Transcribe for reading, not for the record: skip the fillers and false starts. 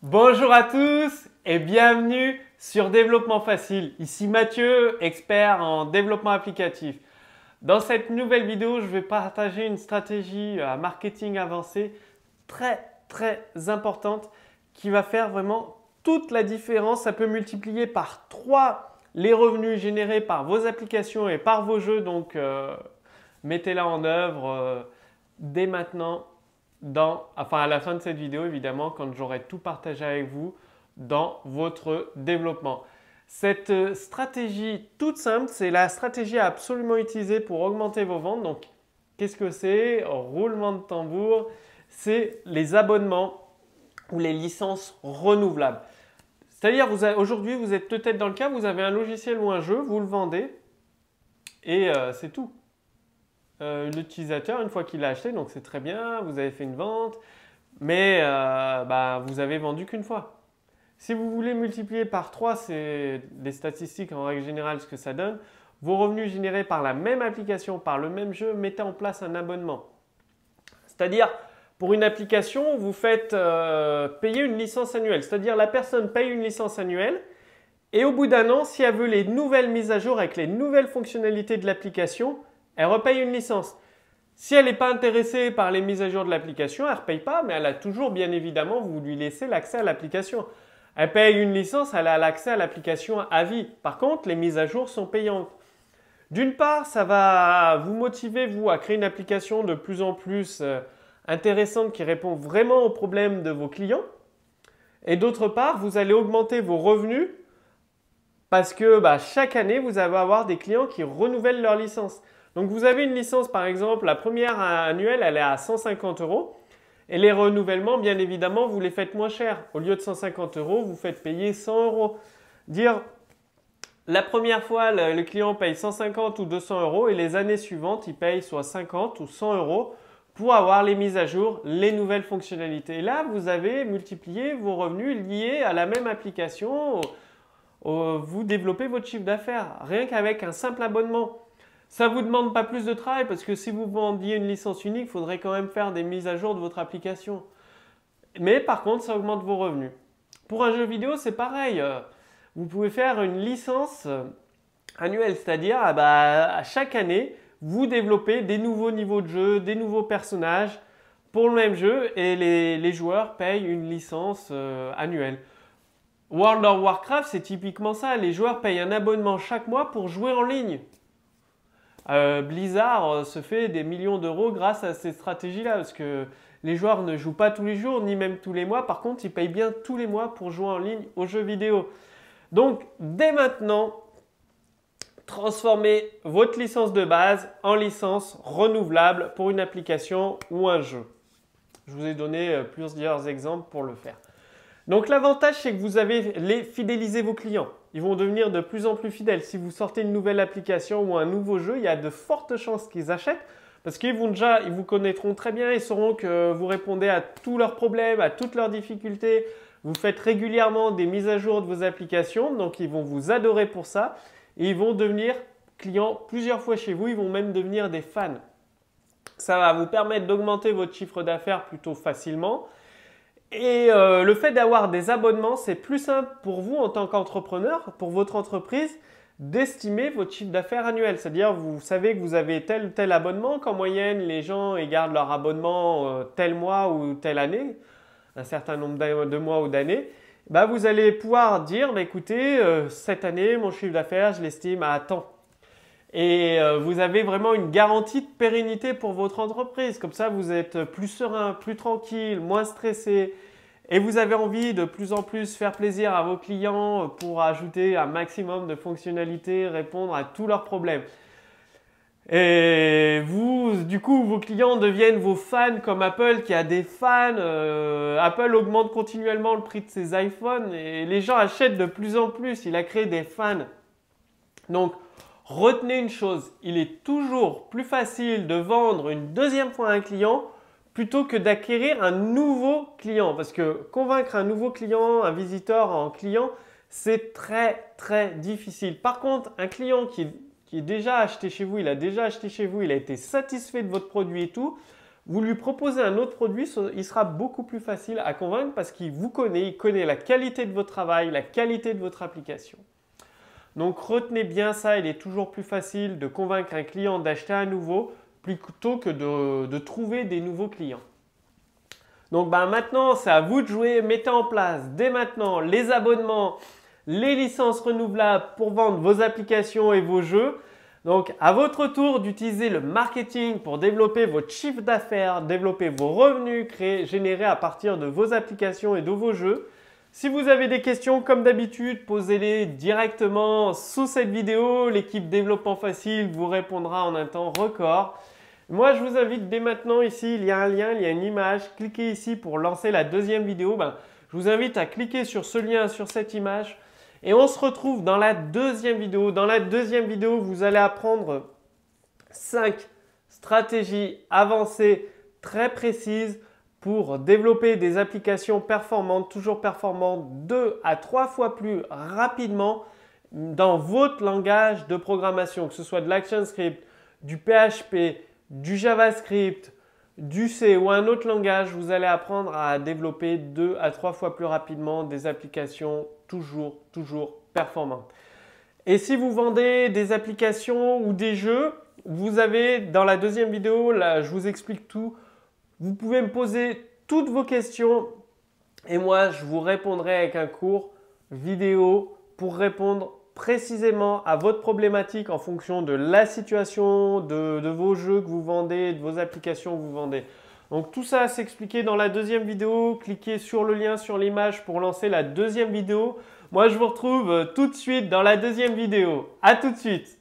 Bonjour à tous et bienvenue sur Développement Facile. Ici Mathieu, expert en développement applicatif. Dans cette nouvelle vidéo, je vais partager une stratégie à marketing avancé très importante qui va faire vraiment toute la différence. Ça peut multiplier par 3 les revenus générés par vos applications et par vos jeux. Donc, mettez-la en œuvre dès maintenant. À la fin de cette vidéo, évidemment, quand j'aurai tout partagé avec vous dans votre développement. Cette stratégie toute simple, c'est la stratégie à absolument utiliser pour augmenter vos ventes. Donc, qu'est-ce que c'est? Roulement de tambour, c'est les abonnements ou les licences renouvelables. C'est-à-dire, aujourd'hui, vous êtes peut-être dans le cas, vous avez un logiciel ou un jeu, vous le vendez et c'est tout. L'utilisateur, une fois qu'il l'a acheté, donc c'est très bien, vous avez fait une vente, mais vous avez vendu qu'une fois. Si vous voulez multiplier par 3, c'est des statistiques en règle générale ce que ça donne. Vos revenus générés par la même application, par le même jeu, mettez en place un abonnement. C'est-à-dire, pour une application, vous faites payer une licence annuelle. C'est-à-dire, la personne paye une licence annuelle et au bout d'un an, si elle veut les nouvelles mises à jour avec les nouvelles fonctionnalités de l'application, elle repaye une licence. Si elle n'est pas intéressée par les mises à jour de l'application, elle ne repaye pas, mais elle a toujours, bien évidemment, vous lui laissez l'accès à l'application. Elle paye une licence, elle a l'accès à l'application à vie. Par contre, les mises à jour sont payantes. D'une part, ça va vous motiver, vous, à créer une application de plus en plus intéressante qui répond vraiment aux problèmes de vos clients. Et d'autre part, vous allez augmenter vos revenus parce que chaque année, vous allez avoir des clients qui renouvellent leur licence. Donc, vous avez une licence, par exemple, la première annuelle, elle est à 150 €. Et les renouvellements, bien évidemment, vous les faites moins cher. Au lieu de 150 €, vous faites payer 100 €. Dire, la première fois, le client paye 150 ou 200 € et les années suivantes, il paye soit 50 ou 100 € pour avoir les mises à jour, les nouvelles fonctionnalités. Et là, vous avez multiplié vos revenus liés à la même application. Vous développez votre chiffre d'affaires rien qu'avec un simple abonnement. Ça ne vous demande pas plus de travail parce que si vous vendiez une licence unique, il faudrait quand même faire des mises à jour de votre application. Mais par contre, ça augmente vos revenus. Pour un jeu vidéo, c'est pareil. Vous pouvez faire une licence annuelle, c'est-à-dire à chaque année, vous développez des nouveaux niveaux de jeu, des nouveaux personnages pour le même jeu et les joueurs payent une licence annuelle. World of Warcraft, c'est typiquement ça. Les joueurs payent un abonnement chaque mois pour jouer en ligne. Blizzard se fait des millions d'euros grâce à ces stratégies-là parce que les joueurs ne jouent pas tous les jours ni même tous les mois. Par contre, ils payent bien tous les mois pour jouer en ligne aux jeux vidéo. Donc, dès maintenant, transformez votre licence de base en licence renouvelable pour une application ou un jeu. Je vous ai donné plusieurs exemples pour le faire. Donc, l'avantage, c'est que vous avez fidélisé vos clients. Ils vont devenir de plus en plus fidèles. Si vous sortez une nouvelle application ou un nouveau jeu, il y a de fortes chances qu'ils achètent parce qu'ils vous connaîtront très bien. Ils sauront que vous répondez à tous leurs problèmes, à toutes leurs difficultés. Vous faites régulièrement des mises à jour de vos applications. Donc, ils vont vous adorer pour ça. Et ils vont devenir clients plusieurs fois chez vous. Ils vont même devenir des fans. Ça va vous permettre d'augmenter votre chiffre d'affaires plutôt facilement. Et le fait d'avoir des abonnements, c'est plus simple pour vous en tant qu'entrepreneur, pour votre entreprise, d'estimer votre chiffre d'affaires annuel. C'est-à-dire, vous savez que vous avez tel ou tel abonnement, qu'en moyenne, les gens ils gardent leur abonnement tel mois ou telle année, un certain nombre de mois ou d'années. Vous allez pouvoir dire, écoutez, cette année, mon chiffre d'affaires, je l'estime à tant. Et vous avez vraiment une garantie de pérennité pour votre entreprise. Comme ça, vous êtes plus serein, plus tranquille, moins stressé. Et vous avez envie de plus en plus faire plaisir à vos clients pour ajouter un maximum de fonctionnalités, répondre à tous leurs problèmes. Et du coup, vos clients deviennent vos fans comme Apple qui a des fans. Apple augmente continuellement le prix de ses iPhones et les gens achètent de plus en plus. Il a créé des fans. Donc, retenez une chose, il est toujours plus facile de vendre une deuxième fois à un client plutôt que d'acquérir un nouveau client. Parce que convaincre un nouveau client, un visiteur en client, c'est très difficile. Par contre, un client qui est déjà acheté chez vous, il a déjà acheté chez vous, il a été satisfait de votre produit et tout, vous lui proposez un autre produit, il sera beaucoup plus facile à convaincre parce qu'il vous connaît, il connaît la qualité de votre travail, la qualité de votre application. Donc retenez bien ça, il est toujours plus facile de convaincre un client d'acheter à nouveau plutôt que de trouver des nouveaux clients. Donc maintenant, c'est à vous de jouer. Mettez en place dès maintenant les abonnements, les licences renouvelables pour vendre vos applications et vos jeux. Donc à votre tour d'utiliser le marketing pour développer votre chiffre d'affaires, développer vos revenus générés à partir de vos applications et de vos jeux. Si vous avez des questions, comme d'habitude, posez-les directement sous cette vidéo. L'équipe Développement Facile vous répondra en un temps record. Moi, je vous invite dès maintenant ici, il y a un lien, il y a une image. Cliquez ici pour lancer la deuxième vidéo. Je vous invite à cliquer sur ce lien, sur cette image. Et on se retrouve dans la deuxième vidéo. Dans la deuxième vidéo, vous allez apprendre 5 stratégies avancées très précises pour développer des applications performantes, toujours performantes, 2 à 3 fois plus rapidement dans votre langage de programmation, que ce soit de l'ActionScript, du PHP, du JavaScript, du C ou un autre langage, vous allez apprendre à développer 2 à 3 fois plus rapidement des applications toujours performantes. Et si vous vendez des applications ou des jeux, vous avez dans la deuxième vidéo, là je vous explique tout. Vous pouvez me poser toutes vos questions et moi, je vous répondrai avec un cours vidéo pour répondre précisément à votre problématique en fonction de la situation, de vos jeux que vous vendez, de vos applications que vous vendez. Donc tout ça, c'est expliqué dans la deuxième vidéo. Cliquez sur le lien, sur l'image pour lancer la deuxième vidéo. Moi, je vous retrouve tout de suite dans la deuxième vidéo. À tout de suite!